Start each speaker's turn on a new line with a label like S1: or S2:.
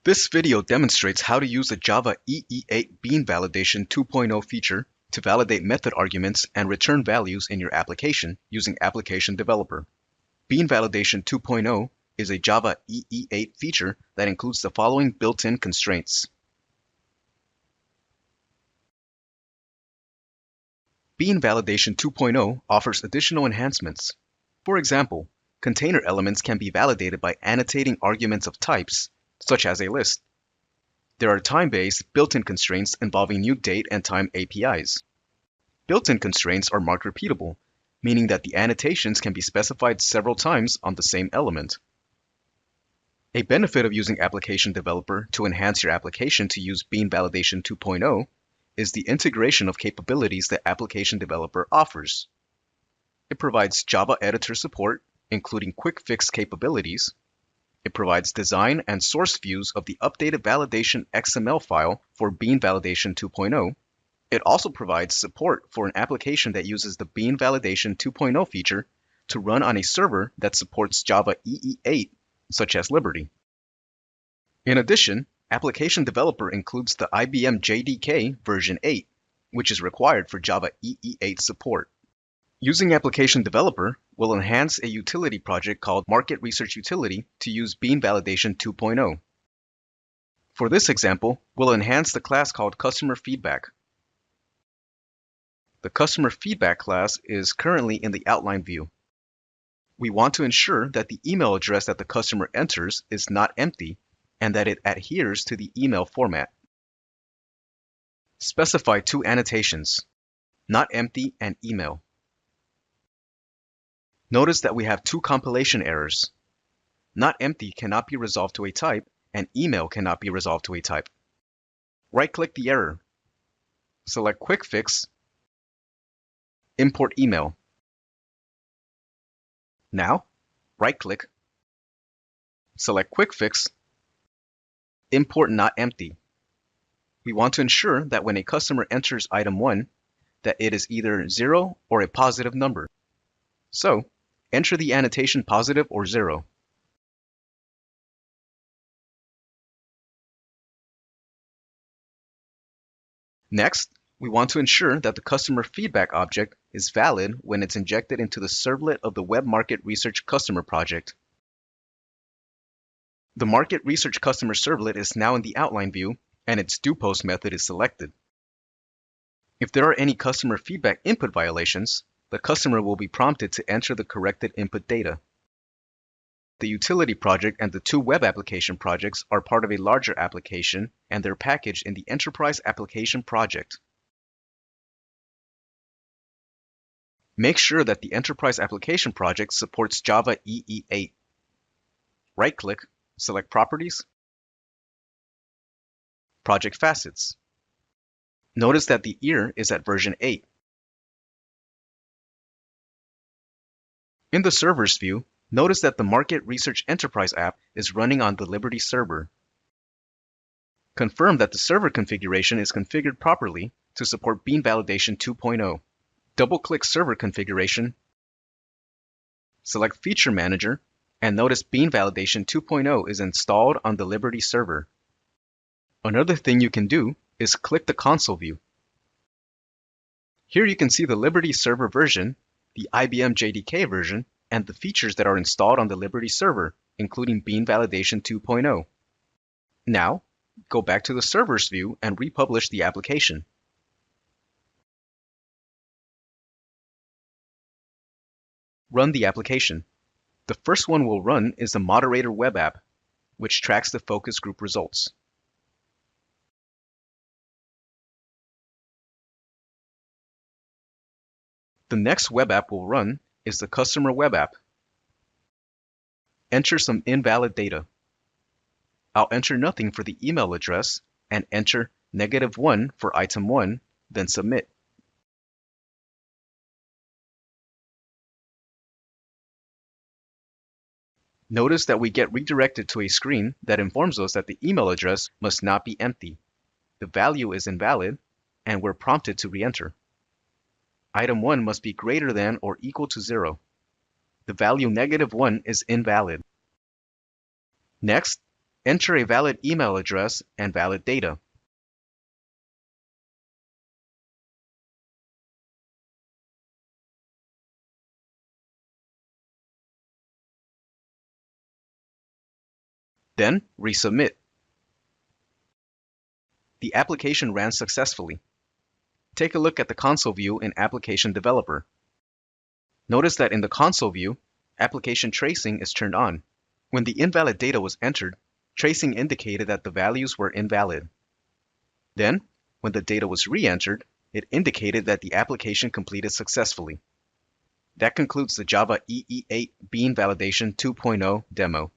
S1: This video demonstrates how to use the Java EE8 Bean Validation 2.0 feature to validate method arguments and return values in your application using Application Developer. Bean Validation 2.0 is a Java EE8 feature that includes the following built-in constraints. Bean Validation 2.0 offers additional enhancements. For example, container elements can be validated by annotating arguments of types, such as a list. There are time-based built-in constraints involving new date and time APIs. Built-in constraints are marked repeatable, meaning that the annotations can be specified several times on the same element. A benefit of using Application Developer to enhance your application to use Bean Validation 2.0 is the integration of capabilities that Application Developer offers. It provides Java editor support, including quick fix capabilities. It provides design and source views of the updated validation XML file for Bean Validation 2.0. It also provides support for an application that uses the Bean Validation 2.0 feature to run on a server that supports Java EE8, such as Liberty. In addition, Application Developer includes the IBM JDK version 8, which is required for Java EE8 support. Using Application Developer will enhance a utility project called Market Research Utility to use Bean Validation 2.0. For this example, we'll enhance the class called Customer Feedback. The Customer Feedback class is currently in the outline view. We want to ensure that the email address that the customer enters is not empty and that it adheres to the email format. Specify two annotations, not empty and email. Notice that we have two compilation errors. Not empty cannot be resolved to a type, and email cannot be resolved to a type. Right-click the error. Select Quick Fix, Import Email. Now, right-click, select Quick Fix, Import Not Empty. We want to ensure that when a customer enters item 1, that it is either 0 or a positive number. So, enter the annotation positive or 0. Next, we want to ensure that the customer feedback object is valid when it's injected into the servlet of the Web Market Research Customer project. The Market Research Customer servlet is now in the outline view, and its doPost method is selected. If there are any customer feedback input violations, the customer will be prompted to enter the corrected input data. The utility project and the two web application projects are part of a larger application, and they're packaged in the Enterprise Application project. Make sure that the Enterprise Application project supports Java EE8. Right-click, select Properties, Project Facets. Notice that the ear is at version 8. In the Servers view, notice that the Market Research Enterprise app is running on the Liberty server. Confirm that the server configuration is configured properly to support Bean Validation 2.0. Double-click Server Configuration, select Feature Manager, and notice Bean Validation 2.0 is installed on the Liberty server. Another thing you can do is click the console view. Here you can see the Liberty server version, the IBM JDK version, and the features that are installed on the Liberty server, including Bean Validation 2.0. Now, go back to the servers view and republish the application. Run the application. The first one we'll run is the Moderator web app, which tracks the focus group results. The next web app we'll run is the Customer web app. Enter some invalid data. I'll enter nothing for the email address and enter -1 for item 1, then submit. Notice that we get redirected to a screen that informs us that the email address must not be empty. The value is invalid, and we're prompted to re-enter. Item 1 must be greater than or equal to 0. The value -1 is invalid. Next, Enter a valid email address and valid data. Then resubmit. The application ran successfully. Take a look at the console view in Application Developer. Notice that in the console view, application tracing is turned on. When the invalid data was entered, tracing indicated that the values were invalid. Then, when the data was re-entered, it indicated that the application completed successfully. That concludes the Java EE8 Bean Validation 2.0 demo.